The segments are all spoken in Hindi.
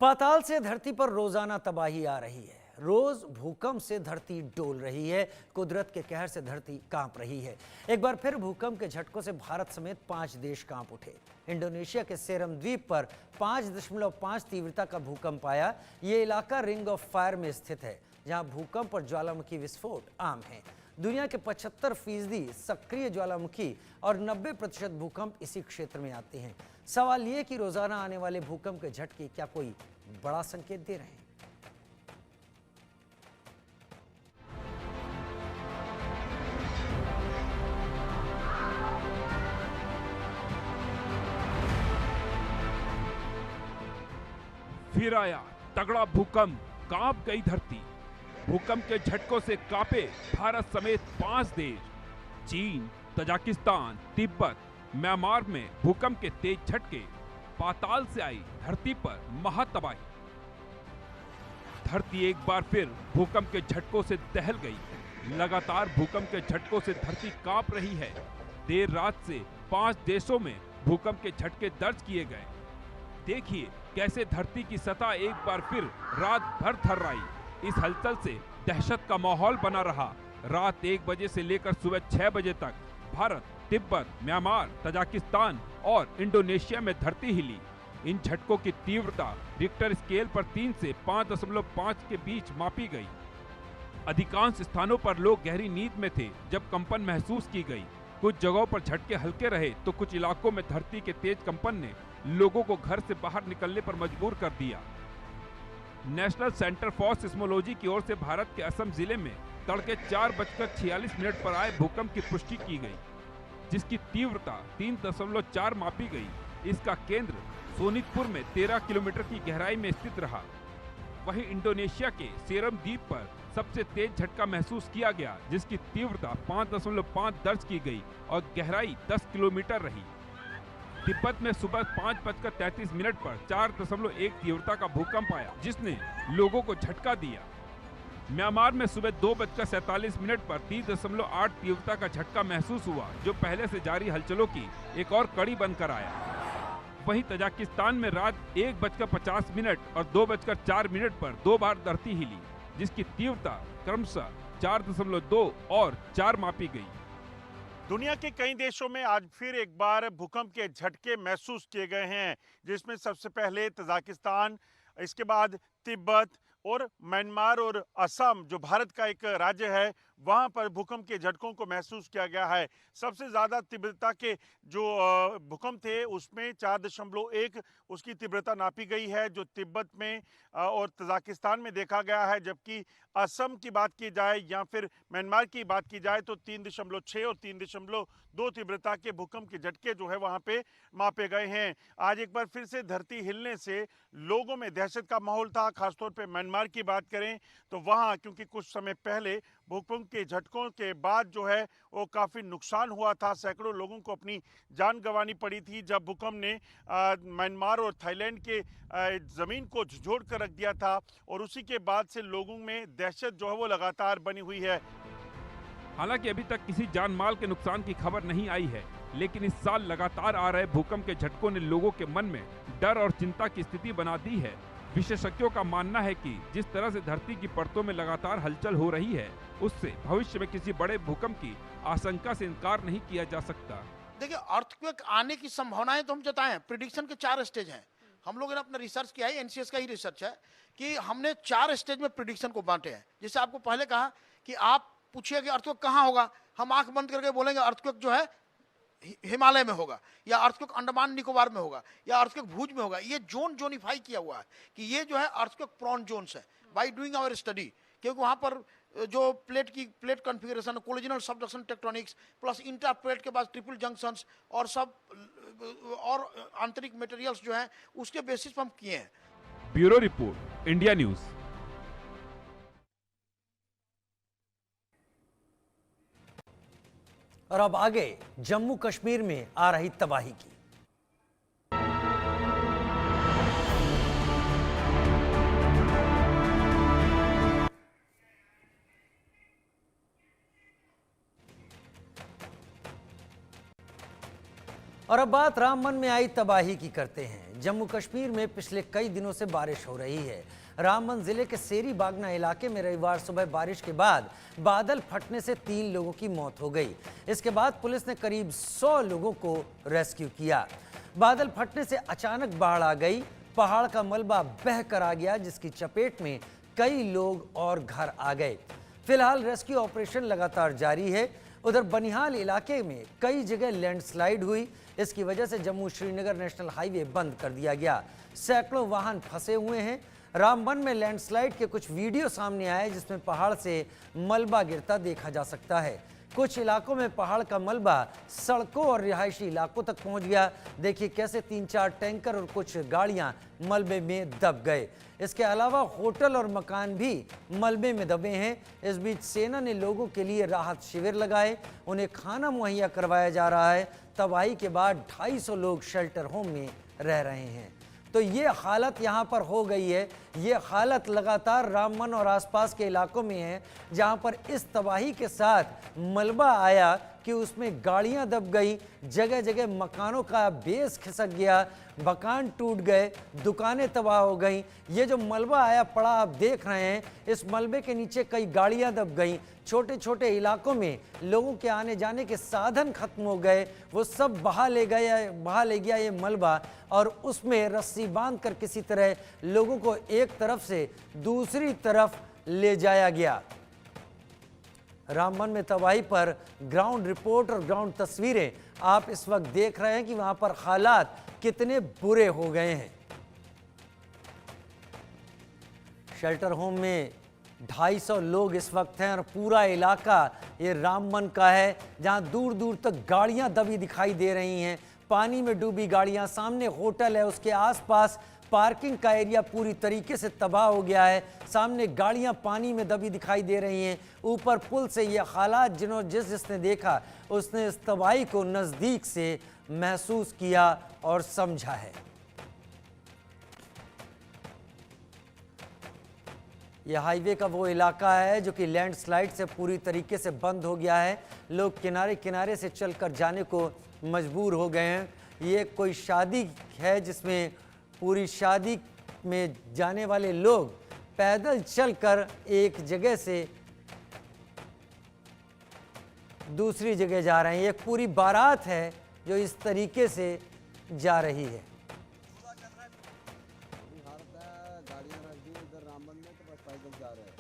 पाताल से धरती पर रोजाना तबाही आ रही है। रोज भूकंप से धरती डोल रही है। कुदरत के कहर से धरती कांप रही है। एक बार फिर भूकंप के झटकों से भारत समेत 5 देश कांप उठे। इंडोनेशिया के सेरम द्वीप पर 5.5 तीव्रता का भूकंप आया। ये इलाका रिंग ऑफ फायर में स्थित है, जहां भूकंप और ज्वालामुखी विस्फोट आम है। दुनिया के 75% सक्रिय ज्वालामुखी और 90% भूकंप इसी क्षेत्र में आते हैं। सवाल ये कि रोजाना आने वाले भूकंप के झटके क्या कोई बड़ा संकेत दे रहे हैं? फिर आया तगड़ा भूकंप, कांप गई धरती। भूकंप के झटकों से कांपे भारत समेत 5 देश। चीन, तजाकिस्तान, तिब्बत, म्यांमार में भूकंप के तेज झटके। पाताल से आई धरती पर महातबाही। धरती एक बार फिर भूकंप के झटकों से दहल गई। लगातार भूकंप के झटकों से धरती कांप रही है। देर रात से 5 देशों में भूकंप के झटके दर्ज किए गए। देखिए कैसे धरती की सतह एक बार फिर रात भर थर्राई। इस हलचल से दहशत का माहौल बना रहा। रात 1 बजे से लेकर सुबह 6 बजे तक भारत, तिब्बत, म्यांमार, तजाकिस्तान और इंडोनेशिया में धरती हिली। इन झटकों की तीव्रता रिक्टर स्केल पर 3 से 5.5 के बीच मापी गई। अधिकांश स्थानों पर लोग गहरी नींद में थे जब कंपन महसूस की गई। कुछ जगहों पर झटके हल्के रहे तो कुछ इलाकों में धरती के तेज कंपन ने लोगों को घर से बाहर निकलने पर मजबूर कर दिया। नेशनल सेंटर फॉर सिस्मोलॉजी की ओर से भारत के असम जिले में तड़के 4:46 पर आए भूकंप की पुष्टि की गई, जिसकी तीव्रता 3.4 मापी गई। इसका केंद्र सोनितपुर में 13 किलोमीटर की गहराई में स्थित रहा। वहीं इंडोनेशिया के सेरम द्वीप पर सबसे तेज झटका महसूस किया गया, जिसकी तीव्रता 5.5 दर्ज की गई और गहराई 10 किलोमीटर रही। तिब्बत में सुबह 5:33 पर 4.1 तीव्रता का भूकंप आया, जिसने लोगों को झटका दिया। म्यांमार में सुबह 2:47 पर 3.8 तीव्रता का झटका महसूस हुआ, जो पहले से जारी हलचलों की एक और कड़ी बनकर आया। वहीं तजाकिस्तान में रात 1:50 और 2:04 पर 2 बार धरती हिली, जिसकी तीव्रता क्रमशः 4.2 और 4 मापी गई। दुनिया के कई देशों में आज फिर एक बार भूकंप के झटके महसूस किए गए हैं, जिसमें सबसे पहले तजाकिस्तान, इसके बाद तिब्बत और म्यांमार और असम, जो भारत का एक राज्य है, वहां पर भूकंप के झटकों को महसूस किया गया है। सबसे ज़्यादा तीव्रता के जो भूकंप थे उसमें 4.1 उसकी तीव्रता नापी गई है, जो तिब्बत में और तजाकिस्तान में देखा गया है। जबकि असम की बात की जाए या फिर म्यांमार की बात की जाए तो 3.6 और 3.2 तीव्रता के भूकंप के झटके जो है वहाँ पे मापे गए हैं। आज एक बार फिर से धरती हिलने से लोगों में दहशत का माहौल था। खासतौर पे म्यांमार की बात करें तो वहाँ, क्योंकि कुछ समय पहले भूकंप के झटकों के बाद जो है वो काफ़ी नुकसान हुआ था। सैकड़ों लोगों को अपनी जान गंवानी पड़ी थी जब भूकंप ने म्यांमार और थाईलैंड के ज़मीन को झुझोड़ कर रख दिया था, और उसी के बाद से लोगों में दहशत जो है वो लगातार बनी हुई है। हालांकि अभी तक किसी जान माल के नुकसान की खबर नहीं आई है, लेकिन इस साल लगातार आ रहे भूकंप के झटकों ने लोगों के मन में डर और चिंता की स्थिति बना दी है। विशेषज्ञों का मानना है कि जिस तरह से धरती की परतों में लगातार हलचल हो रही है, उससे भविष्य में किसी बड़े भूकंप की आशंका से इनकार नहीं किया जा सकता। देखिए, अर्थक्वेक आने की संभावनाएं तो हम जताएं। प्रिडिक्शन के 4 स्टेज हैं। हम लोगों ने अपना रिसर्च किया है, एनसीएस का ही रिसर्च है, कि हमने 4 स्टेज में प्रिडिक्शन को बांटे हैं। जैसे आपको पहले कहा कि आप पूछिए कि अर्थक्वेक कहाँ होगा, हम आंख बंद करके बोलेंगे अर्थक्वेक जो है हिमालय में होगा, या अर्थक्वेक अंडमान निकोबार में होगा, या अर्थक्वेक भुज में होगा। ये जोनिफाई किया हुआ है कि ये जो है अर्थक्वेक प्रोन जोन्स है बाय डूइंग आवर स्टडी, क्योंकि वहां पर जो plate configuration, collisional subduction tectonics plus interplate के बाद ट्रिपल जंक्शंस और सब और आंतरिक मटेरियल्स जो है उसके बेसिस पर हम किए हैं। Bureau report, India news. और अब आगे जम्मू कश्मीर में आ रही तबाही की। और अब बात रामबन में आई तबाही की करते हैं, जम्मू कश्मीर में पिछले कई दिनों से बारिश हो रही है। रामबन जिले के सेरी बागना इलाके में रविवार सुबह बारिश के बाद बादल फटने से 3 लोगों की मौत हो गई। इसके बाद पुलिस ने करीब 100 लोगों को रेस्क्यू किया। बादल फटने से अचानक बाढ़ आ गई। पहाड़ का मलबा बह कर आ गया, जिसकी चपेट में कई लोग और घर आ गए। फिलहाल रेस्क्यू ऑपरेशन लगातार जारी है। उधर बनिहाल इलाके में कई जगह लैंडस्लाइड हुई। इसकी वजह से जम्मू श्रीनगर नेशनल हाईवे बंद कर दिया गया। सैकड़ों वाहन फंसे हुए हैं। रामबन में लैंडस्लाइड के कुछ वीडियो सामने आए, जिसमें पहाड़ से मलबा गिरता देखा जा सकता है। कुछ इलाकों में पहाड़ का मलबा सड़कों और रिहायशी इलाकों तक पहुंच गया। देखिए कैसे 3-4 टैंकर और कुछ गाड़ियां मलबे में दब गए। इसके अलावा होटल और मकान भी मलबे में दबे हैं। इस बीच सेना ने लोगों के लिए राहत शिविर लगाए, उन्हें खाना मुहैया करवाया जा रहा है। तबाही के बाद 250 लोग शेल्टर होम में रह रहे हैं। तो ये हालत यहाँ पर हो गई है। ये हालत लगातार रामबन और आसपास के इलाकों में है, जहाँ पर इस तबाही के साथ मलबा आया कि उसमें गाड़ियाँ दब गई, जगह जगह मकानों का बेस खिसक गया, मकान टूट गए, दुकानें तबाह हो गई। ये जो मलबा आया पड़ा आप देख रहे हैं, इस मलबे के नीचे कई गाड़ियाँ दब गई। छोटे छोटे इलाकों में लोगों के आने जाने के साधन खत्म हो गए, वो सब बहा ले गया ये मलबा, और उसमें रस्सी बांधकर किसी तरह लोगों को एक तरफ से दूसरी तरफ ले जाया गया। रामबन में तबाही पर ग्राउंड रिपोर्ट और ग्राउंड तस्वीरें आप इस वक्त देख रहे हैं कि वहां पर हालात कितने बुरे हो गए हैं। शेल्टर होम में 250 लोग इस वक्त हैं और पूरा इलाका ये रामबन का है, जहां दूर दूर तक गाड़ियां दबी दिखाई दे रही हैं, पानी में डूबी गाड़ियां। सामने होटल है, उसके आसपास पार्किंग का एरिया पूरी तरीके से तबाह हो गया है। सामने गाड़ियां पानी में दबी दिखाई दे रही हैं। ऊपर पुल से ये हालात जिसने देखा उसने इस तबाही को नज़दीक से महसूस किया और समझा है। यह हाईवे का वो इलाका है जो कि लैंडस्लाइड से पूरी तरीके से बंद हो गया है। लोग किनारे किनारे से चलकर जाने को मजबूर हो गए हैं। ये कोई शादी है जिसमें पूरी शादी में जाने वाले लोग पैदल चलकर एक जगह से दूसरी जगह जा रहे हैं। ये पूरी बारात है जो इस तरीके से जा रही है। गाड़ियां रख दी इधर रामबन में, तो बस पैदल जा रहे हैं।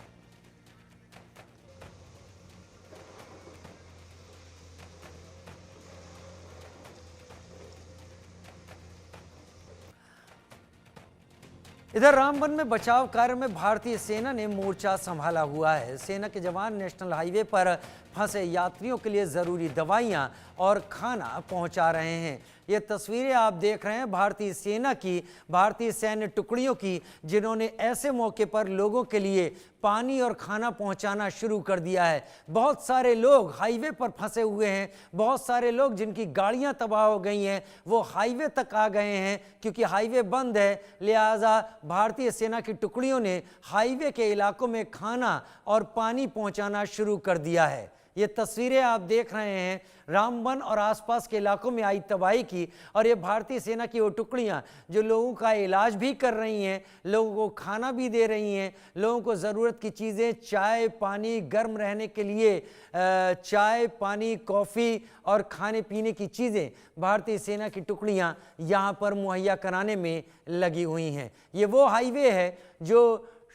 इधर रामबन में बचाव कार्य में भारतीय सेना ने मोर्चा संभाला हुआ है। सेना के जवान नेशनल हाईवे पर फंसे यात्रियों के लिए जरूरी दवाइयां और खाना पहुंचा रहे हैं। ये तस्वीरें आप देख रहे हैं भारतीय सेना की, भारतीय सैन्य टुकड़ियों की, जिन्होंने ऐसे मौके पर लोगों के लिए पानी और खाना पहुंचाना शुरू कर दिया है। बहुत सारे लोग हाईवे पर फंसे हुए हैं। बहुत सारे लोग जिनकी गाड़ियां तबाह हो गई हैं वो हाईवे तक आ गए हैं, क्योंकि हाईवे बंद है। लिहाजा भारतीय सेना की टुकड़ियों ने हाईवे के इलाकों में खाना और पानी पहुंचाना शुरू कर दिया है। ये तस्वीरें आप देख रहे हैं रामबन और आसपास के इलाकों में आई तबाही की, और ये भारतीय सेना की वो टुकड़ियां जो लोगों का इलाज भी कर रही हैं, लोगों को खाना भी दे रही हैं, लोगों को ज़रूरत की चीज़ें, चाय पानी, गर्म रहने के लिए चाय पानी, कॉफ़ी और खाने पीने की चीज़ें भारतीय सेना की टुकड़ियां यहाँ पर मुहैया कराने में लगी हुई हैं। ये वो हाईवे है जो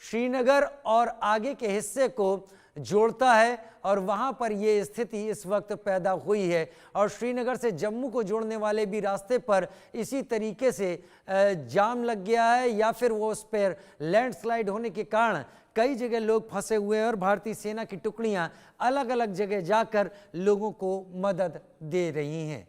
श्रीनगर और आगे के हिस्से को जोड़ता है, और वहाँ पर ये स्थिति इस वक्त पैदा हुई है। और श्रीनगर से जम्मू को जोड़ने वाले भी रास्ते पर इसी तरीके से जाम लग गया है, या फिर वो उस पर लैंडस्लाइड होने के कारण कई जगह लोग फंसे हुए हैं, और भारतीय सेना की टुकड़ियाँ अलग अलग जगह जाकर लोगों को मदद दे रही हैं।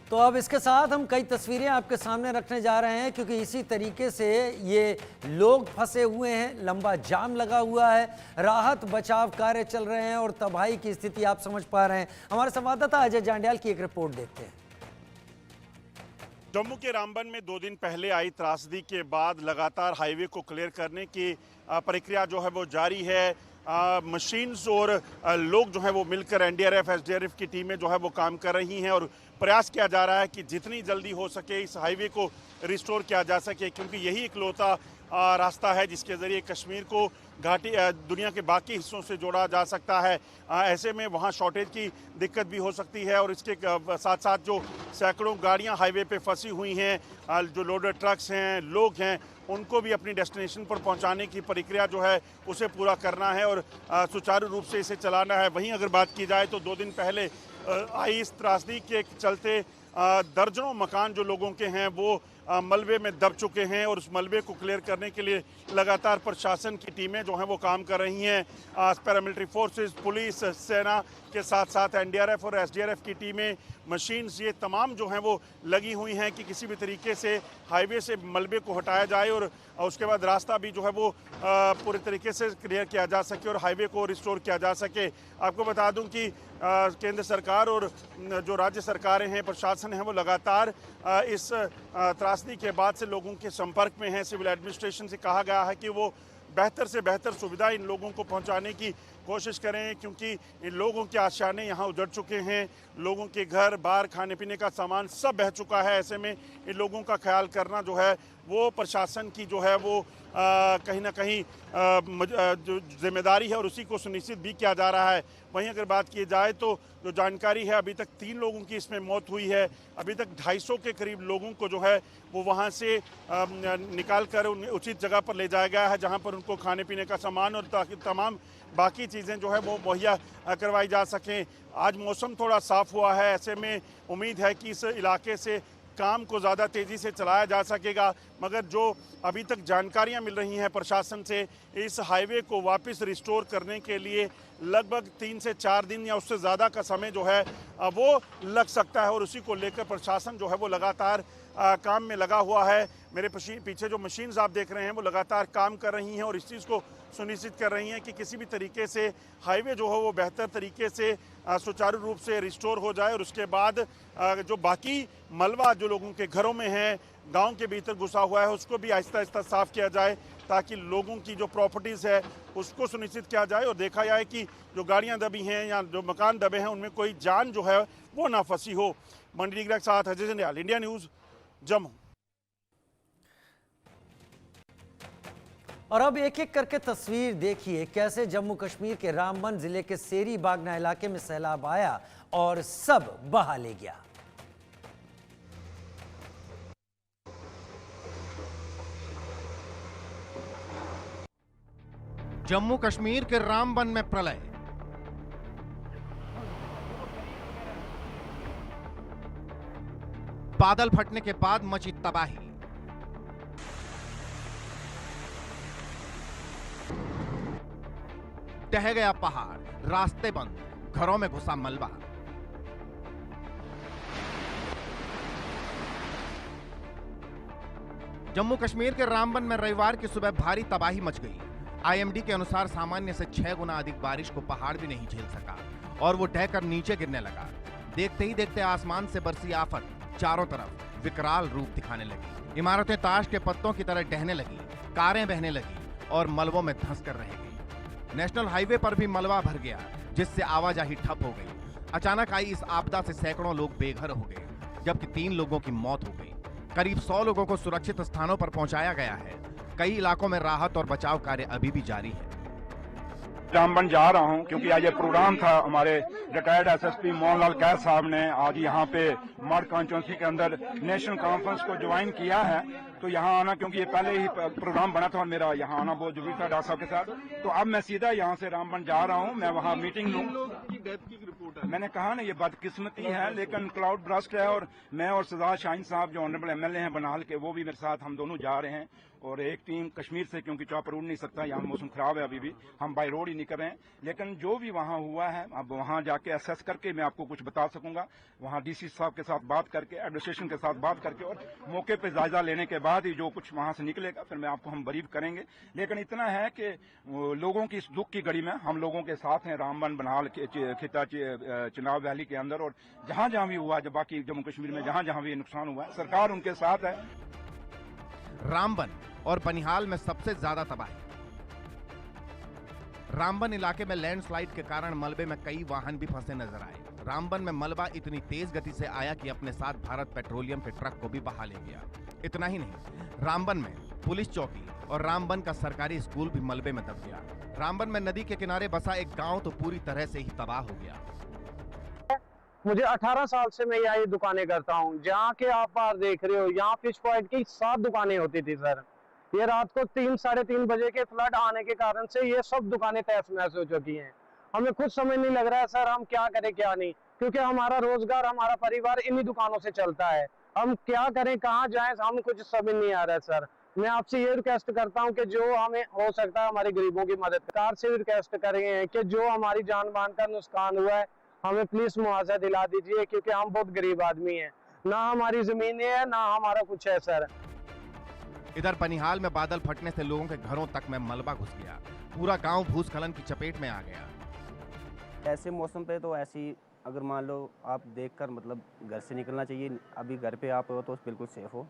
तो तो अब इसके साथ हम कई तस्वीरें आपके सामने रखने जा रहे हैं, क्योंकि इसी तरीके से ये लोग फंसे हुए हैं, लंबा जाम लगा हुआ है, राहत बचाव कार्य चल रहे हैं और तबाही की स्थिति आप समझ पा रहे हैं। हमारे संवाददाता अजय जांड्याल की एक रिपोर्ट देखते हैं। जम्मू के रामबन में 2 दिन पहले आई त्रासदी के बाद लगातार हाईवे को क्लियर करने की प्रक्रिया जो है वो जारी है। मशीन्स और लोग जो है वो मिलकर एनडीआरएफ एसडीआरएफ की टीमें जो है वो काम कर रही हैं और प्रयास किया जा रहा है कि जितनी जल्दी हो सके इस हाईवे को रिस्टोर किया जा सके, क्योंकि यही इकलौता रास्ता है जिसके ज़रिए कश्मीर को घाटी दुनिया के बाकी हिस्सों से जोड़ा जा सकता है। ऐसे में वहाँ शॉर्टेज की दिक्कत भी हो सकती है और इसके साथ साथ जो सैकड़ों गाड़ियाँ हाईवे पे फंसी हुई हैं, जो लोडेड ट्रक्स हैं, लोग हैं, उनको भी अपनी डेस्टिनेशन पर पहुंचाने की प्रक्रिया जो है उसे पूरा करना है और सुचारू रूप से इसे चलाना है। वहीं अगर बात की जाए तो 2 दिन पहले आई इस त्रासदी के चलते दर्जनों मकान जो लोगों के हैं वो मलबे में दब चुके हैं और उस मलबे को क्लियर करने के लिए लगातार प्रशासन की टीमें जो हैं वो काम कर रही हैं। पैरामिलिट्री फोर्सेस, पुलिस, सेना के साथ साथ एनडीआरएफ और एसडीआरएफ की टीमें, मशीन्स, ये तमाम जो हैं वो लगी हुई हैं कि किसी भी तरीके से हाईवे से मलबे को हटाया जाए और उसके बाद रास्ता भी जो है वो पूरे तरीके से क्लियर किया जा सके और हाईवे को रिस्टोर किया जा सके। आपको बता दूं कि केंद्र सरकार और जो राज्य सरकारें हैं, प्रशासन है, वो लगातार इस त्रासदी के बाद से लोगों के संपर्क में हैं। सिविल एडमिनिस्ट्रेशन से कहा गया है कि वो बेहतर से बेहतर सुविधा इन लोगों को पहुंचाने की कोशिश करें, क्योंकि इन लोगों के आशियाने यहाँ उजड़ चुके हैं, लोगों के घर बार, खाने पीने का सामान सब बह चुका है। ऐसे में इन लोगों का ख्याल करना जो है वो प्रशासन की जो है वो कहीं ना कहीं जो जिम्मेदारी है और उसी को सुनिश्चित भी किया जा रहा है। वहीं अगर बात की जाए तो जो जानकारी है, अभी तक 3 लोगों की इसमें मौत हुई है। अभी तक 250 के करीब लोगों को जो है वो वहाँ से निकाल कर उचित जगह पर ले जाया गया है, जहाँ पर उनको खाने पीने का सामान और तमाम बाकी चीज़ें जो है वो मुहैया करवाई जा सकें। आज मौसम थोड़ा साफ़ हुआ है, ऐसे में उम्मीद है कि इस इलाके से काम को ज़्यादा तेज़ी से चलाया जा सकेगा। मगर जो अभी तक जानकारियां मिल रही हैं प्रशासन से, इस हाईवे को वापस रिस्टोर करने के लिए लगभग 3 से 4 दिन या उससे ज़्यादा का समय जो है वो लग सकता है और उसी को लेकर प्रशासन जो है वो लगातार काम में लगा हुआ है। मेरे पीछे जो मशीन्स आप देख रहे हैं वो लगातार काम कर रही हैं और इस चीज़ को सुनिश्चित कर रही हैं कि किसी भी तरीके से हाईवे जो है वो बेहतर तरीके से सुचारू रूप से रिस्टोर हो जाए और उसके बाद जो बाकी मलबा जो लोगों के घरों में है, गांव के भीतर घुसा हुआ है, उसको भी आहिस्ता आहिस्ता साफ किया जाए ताकि लोगों की जो प्रॉपर्टीज़ है उसको सुनिश्चित किया जाए और देखा जाए कि जो गाड़ियां दबी हैं या जो मकान दबे हैं उनमें कोई जान जो है वो ना फंसी हो। मंडी के साथ अजय जांड्याल, इंडिया न्यूज़, जम्मू। और अब एक एक करके तस्वीर देखिए कैसे जम्मू कश्मीर के रामबन जिले के सेरी बागना इलाके में सैलाब आया और सब बहा ले गया। जम्मू कश्मीर के रामबन में प्रलय। बादल फटने के बाद मची तबाही। ढह गया पहाड़, रास्ते बंद, घरों में घुसा मलबा। जम्मू कश्मीर के रामबन में रविवार की सुबह भारी तबाही मच गई। आईएमडी के अनुसार सामान्य से 6 गुना अधिक बारिश को पहाड़ भी नहीं झेल सका और वो ढहकर नीचे गिरने लगा। देखते ही देखते आसमान से बरसी आफत चारों तरफ विकराल रूप दिखाने लगी। इमारतें ताश के पत्तों की तरह ढहने लगी, कारें बहने लगी और मलबों में धंस कर रह गई। नेशनल हाईवे पर भी मलबा भर गया, जिससे आवाजाही ठप हो गई। अचानक आई इस आपदा से सैकड़ों लोग बेघर हो गए, जबकि 3 लोगों की मौत हो गई। करीब 100 लोगों को सुरक्षित स्थानों पर पहुंचाया गया है। कई इलाकों में राहत और बचाव कार्य अभी भी जारी है। रामबन जा रहा हूं क्योंकि आज ये प्रोग्राम था। हमारे रिटायर्ड एसएसपी मोहनलाल कैर साहब ने आज यहाँ पे मर्ड कॉन्स्टिट्यूंसी के अंदर नेशनल कॉन्फ्रेंस को ज्वाइन किया है, तो यहाँ आना, क्योंकि ये पहले ही प्रोग्राम बना था और मेरा यहाँ आना बहुत जरूरी था डॉक्टर साहब के साथ, तो अब मैं सीधा यहाँ से रामबन जा रहा हूँ। मैं वहाँ मीटिंग लूँ। मैंने कहा ना ये बदकिस्मती है, लेकिन क्लाउड ब्रस्ट है। और मैं और सजाद शाहीन साहब जो ऑनरेबल एमएलए हैं बनाल के, वो भी मेरे साथ, हम दोनों जा रहे हैं। और एक टीम कश्मीर से, क्योंकि चॉपर उड़ नहीं सकता, यहाँ मौसम खराब है अभी भी, हम बाई रोड ही नहीं कर रहे हैं। लेकिन जो भी वहाँ हुआ है, अब वहाँ जाके असेस करके मैं आपको कुछ बता सकूंगा। वहाँ डीसी साहब के साथ बात करके, एडमिनिस्ट्रेशन के साथ बात करके, और मौके पे जायजा लेने के बाद ही जो कुछ वहाँ से निकलेगा फिर मैं आपको हम ब्रीफ करेंगे। लेकिन इतना है कि लोगों की इस दुख की घड़ी में हम लोगों के साथ हैं, रामबन, बनाल, खिता, चिनाब वैली के अंदर, और जहाँ जहाँ भी हुआ, जब बाकी जम्मू कश्मीर में जहाँ जहाँ भी नुकसान हुआ है, सरकार उनके साथ है। रामबन और बनिहाल में सबसे ज्यादा तबाही। रामबन इलाके में लैंडस्लाइड के कारण मलबे में कई वाहन भी फंसे नजर आए। रामबन में मलबा इतनी तेज गति से आया कि अपने साथ भारत पेट्रोलियम के ट्रक को भी बहा ले गया। इतना ही नहीं, रामबन में पुलिस चौकी और रामबन का सरकारी स्कूल भी मलबे में दब गया। रामबन में नदी के किनारे बसा एक गांव तो पूरी तरह से ही तबाह हो गया। मुझे 18 साल से मैं यहाँ दुकानें करता हूँ। जहाँ के आप बाहर देख रहे हो, यहाँ फिश पॉइंट की 7 दुकानें होती थी सर। ये रात को 3 साढ़े 3 बजे के फ्लड आने के कारण से ये सब दुकानें तहस नहस हो चुकी हैं। हमें कुछ समझ नहीं लग रहा है सर, हम क्या करें क्या नहीं, क्योंकि हमारा रोजगार, हमारा परिवार इन्हीं दुकानों से चलता है। हम क्या करें, कहाँ जाएं, हमें कुछ समझ नहीं आ रहा है सर। मैं आपसे ये रिक्वेस्ट करता हूँ कि जो हमें हो सकता है हमारे गरीबों की मदद, सरकार से भी रिक्वेस्ट करेंगे कि जो हमारी जान मान का नुकसान हुआ है हमें प्लीज मुआवजा दिला दीजिए, क्योंकि हम बहुत गरीब आदमी हैं, ना हमारी जमीनें हैं ना हमारा कुछ है सर। इधर बनिहाल में बादल फटने से लोगों के घरों तक में मलबा घुस गया। पूरा गांव भूस्खलन की चपेट में आ गया। ऐसे मौसम पे तो ऐसी, अगर मान लो आप देखकर मतलब घर से निकलना चाहिए। अभी घर पे आप हो तो बिल्कुल सेफ हो,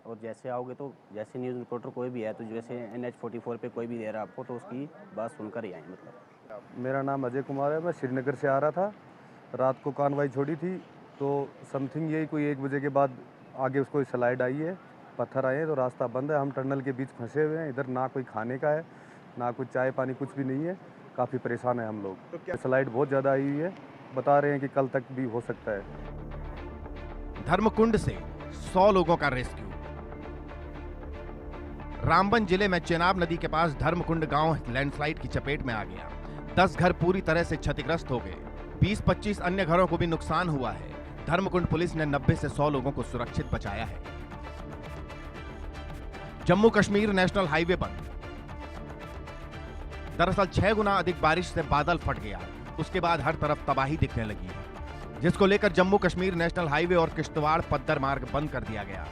और जैसे आओगे तो जैसे न्यूज़ रिपोर्टर कोई भी है तो जैसे NH-44 पे कोई भी दे रहा है आपको, तो उसकी बात सुनकर ही आए। मतलब मेरा नाम अजय कुमार है, मैं श्रीनगर से आ रहा था। रात को कानवाई छोड़ी थी तो समथिंग यही कोई 1 बजे के बाद आगे उसको स्लाइड आई है, पत्थर आए हैं, तो रास्ता बंद है। हम टनल के बीच फंसे हुए हैं। इधर ना कोई खाने का है, ना कुछ चाय पानी, कुछ भी नहीं है। काफ़ी परेशान है हम लोग। तो क्या स्लाइड बहुत ज़्यादा आई हुई है, बता रहे हैं कि कल तक भी हो सकता है। धर्मकुंड से 100 लोगों का रेस्क्यू। रामबन जिले में चेनाब नदी के पास धर्मकुंड गांव लैंडस्लाइड की चपेट में आ गया। 10 घर पूरी तरह से क्षतिग्रस्त हो गए। 20-25 अन्य घरों को भी नुकसान हुआ है। धर्मकुंड पुलिस ने 90 से 100 लोगों को सुरक्षित बचाया है। जम्मू कश्मीर नेशनल हाईवे बंद। दरअसल 6 गुना अधिक बारिश से बादल फट गया। उसके बाद हर तरफ तबाही दिखने लगी है, जिसको लेकर जम्मू कश्मीर नेशनल हाईवे और किश्तवाड़ पद्दर मार्ग बंद कर दिया गया।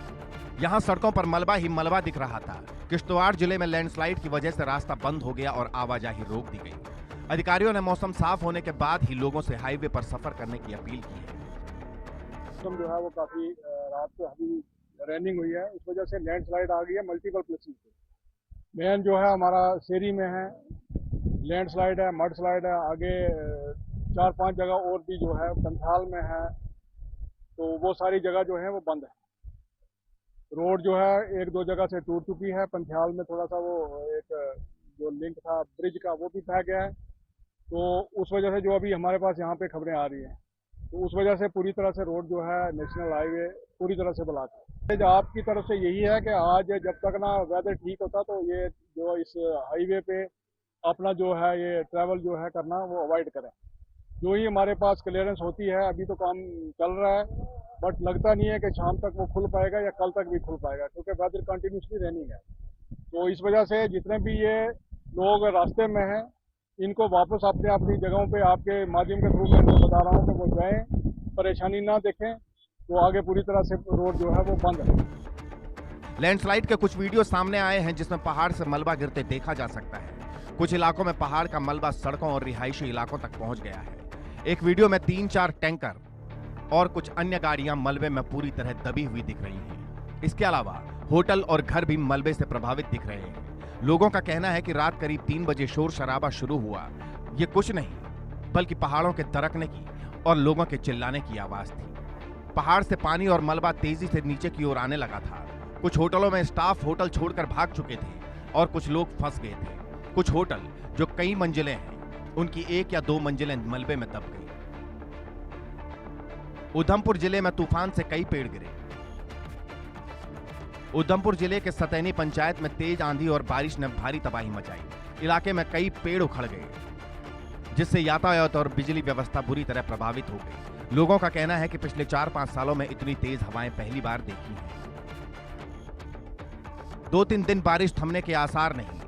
यहां सड़कों पर मलबा ही मलबा दिख रहा था। किश्तवाड़ जिले में लैंडस्लाइड की वजह से रास्ता बंद हो गया और आवाजाही रोक दी गई। अधिकारियों ने मौसम साफ होने के बाद ही लोगों से हाईवे पर सफर करने की अपील की है। मौसम जो है वो काफी रात को अभी रेनिंग हुई है, उस वजह से लैंडस्लाइड आ गई है मल्टीपल प्लेसेस पे। मेन जो है हमारा शेरी में है लैंडस्लाइड है, मड स्लाइड है। आगे 4-5 जगह और भी जो है पंथाल में है, तो वो सारी जगह जो है वो बंद है। रोड जो है 1-2 जगह से टूट चुकी है। पंथाल में थोड़ा सा वो एक जो लिंक था ब्रिज का वो भी बह गया है, तो उस वजह से जो अभी हमारे पास यहाँ पे खबरें आ रही हैं, तो उस वजह से पूरी तरह से रोड जो है नेशनल हाईवे पूरी तरह से ब्लॉक है। आपकी तरफ से यही है कि आज जब तक ना वेदर ठीक होता तो ये जो इस हाईवे पे अपना जो है ये ट्रैवल जो है करना वो अवॉइड करें। जो ही हमारे पास क्लियरेंस होती है, अभी तो काम चल रहा है, बट लगता नहीं है कि शाम तक वो खुल पाएगा या कल तक भी खुल पाएगा, क्योंकि वेदर कंटिन्यूसली रनिंग है। तो इस वजह से जितने भी ये लोग रास्ते में हैं, इनको वापस अपने अपनी जगहों पे आपके माध्यम के थ्रू मैं बता रहा हूँ कि वो जाएं, परेशानी ना देखें, तो आगे पूरी तरह से रोड जो है वो बंद है। लैंडस्लाइड के कुछ वीडियो सामने आए हैं जिसमें पहाड़ से मलबा गिरते देखा जा सकता है। कुछ इलाकों में पहाड़ का मलबा सड़कों और रिहायशी इलाकों तक पहुंच गया है। एक वीडियो में 3-4 टैंकर और कुछ अन्य गाड़ियां मलबे में पूरी तरह दबी हुई दिख रही हैं। इसके अलावा होटल और घर भी मलबे से प्रभावित दिख रहे हैं। लोगों का कहना है कि रात करीब 3 बजे शोर शराबा शुरू हुआ। ये कुछ नहीं बल्कि पहाड़ों के दरकने की और लोगों के चिल्लाने की आवाज थी। पहाड़ से पानी और मलबा तेजी से नीचे की ओर आने लगा था। कुछ होटलों में स्टाफ होटल छोड़कर भाग चुके थे और कुछ लोग फंस गए थे। कुछ होटल जो कई मंजिलें हैं, उनकी 1 या 2 मंजिलें मलबे में दब गई। उधमपुर जिले में तूफान से कई पेड़ गिरे। उधमपुर जिले के सतैनी पंचायत में तेज आंधी और बारिश ने भारी तबाही मचाई। इलाके में कई पेड़ उखड़ गए, जिससे यातायात और बिजली व्यवस्था बुरी तरह प्रभावित हो गई। लोगों का कहना है कि पिछले 4-5 सालों में इतनी तेज हवाएं पहली बार देखी हैं। 2-3 दिन बारिश थमने के आसार नहीं।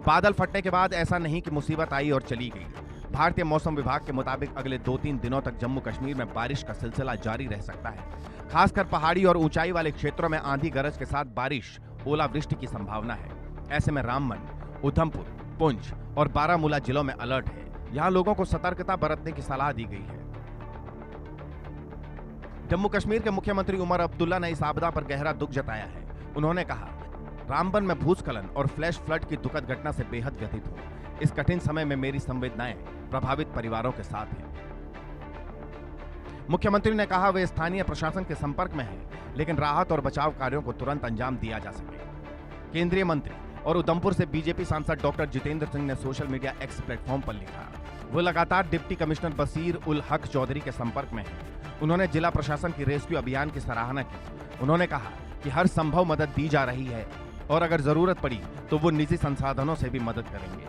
बादल फटने के बाद ऐसा नहीं कि मुसीबत आई और चली गई। भारतीय मौसम विभाग के मुताबिक अगले 2-3 दिनों तक जम्मू कश्मीर में बारिश का सिलसिला जारी रह सकता है। खासकर पहाड़ी और ऊंचाई वाले क्षेत्रों में आंधी गरज के साथ बारिश, ओलावृष्टि की संभावना है। ऐसे में रामबन, उधमपुर, पुंछ और बारामूला जिलों में अलर्ट है। यहां लोगों को सतर्कता बरतने की सलाह दी गई है। जम्मू कश्मीर के मुख्यमंत्री उमर अब्दुल्ला ने इस आपदा पर गहरा दुख जताया है। उन्होंने कहा, रामबन में भूस्खलन और फ्लैश फ्लड की दुखद घटना से बेहद व्यथित हूं। इस कठिन समय में मेरी संवेदनाएं प्रभावित परिवारों के साथ हैं। मुख्यमंत्री ने कहा वे स्थानीय प्रशासन के संपर्क में हैं, लेकिन राहत और बचाव कार्यों को तुरंत अंजाम दिया जा सके। केंद्रीय मंत्री और उधमपुर से बीजेपी सांसद डॉक्टर जितेंद्र सिंह ने सोशल मीडिया एक्स प्लेटफॉर्म पर लिखा, वो लगातार डिप्टी कमिश्नर बसीर उल हक चौधरी के संपर्क में हैं। उन्होंने जिला प्रशासन की रेस्क्यू अभियान की सराहना की। उन्होंने कहा कि हर संभव मदद दी जा रही है और अगर जरूरत पड़ी तो वो निजी संसाधनों से भी मदद करेंगे।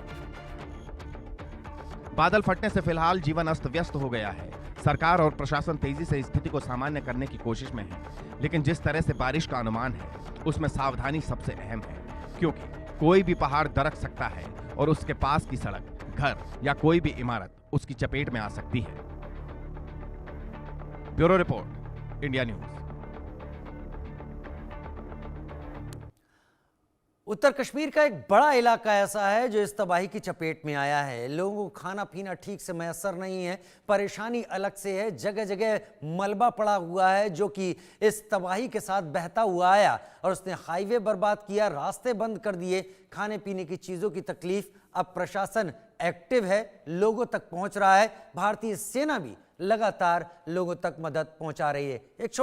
बादल फटने से फिलहाल जीवन अस्त व्यस्त हो गया है। सरकार और प्रशासन तेजी से स्थिति को सामान्य करने की कोशिश में है, लेकिन जिस तरह से बारिश का अनुमान है उसमें सावधानी सबसे अहम है, क्योंकि कोई भी पहाड़ दरक सकता है और उसके पास की सड़क, घर या कोई भी इमारत उसकी चपेट में आ सकती है। Bureau report, India news. उत्तर कश्मीर का एक बड़ा इलाका ऐसा है जो इस तबाही की चपेट में आया है। लोगों को खाना पीना ठीक से मैसर नहीं है, परेशानी अलग से है। जगह जगह मलबा पड़ा हुआ है जो कि इस तबाही के साथ बहता हुआ आया और उसने हाईवे बर्बाद किया, रास्ते बंद कर दिए। खाने पीने की चीज़ों की तकलीफ। अब प्रशासन एक्टिव है, लोगों तक पहुंच रहा है। भारतीय सेना भी लगातार लोगों तक मदद पहुंचा रही है। एक